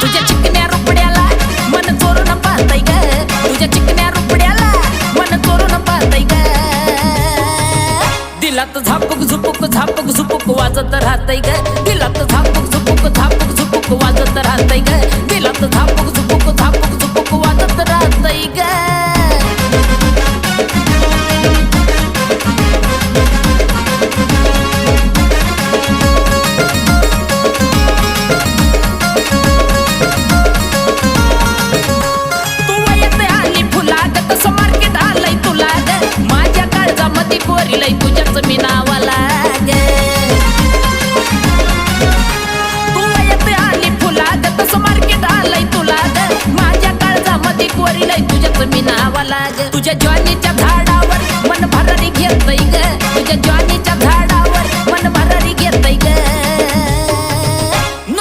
तुझ्या चिकन्या रुपड्याला मन चोरून पाहतय ग, तुझ्या चिकन्या रुपड्याला मन चोरून पाहतय ग. दिलात झापूक झुपूक झापूक झुपूक वाजत राहतय ग, दिलात झापूक झुपूक झापूक झुपूक वाजत राहतय ग, दिलात झापूक झुपूक झापूक झुपूक वाजत राहतय ग. पोरीलाई तुझ्याच मी नावाला ग, तू येते आली फुलाग तसं मार्केट आलंय तुला ग. माझ्या काळजामध्ये पोरीलाई तुझ्याच मी नावाला ग. तुझ्या ज्वानीच्या झाडावर मन भरारी घेतय ग, तुझ्या ज्वानीच्या झाडावर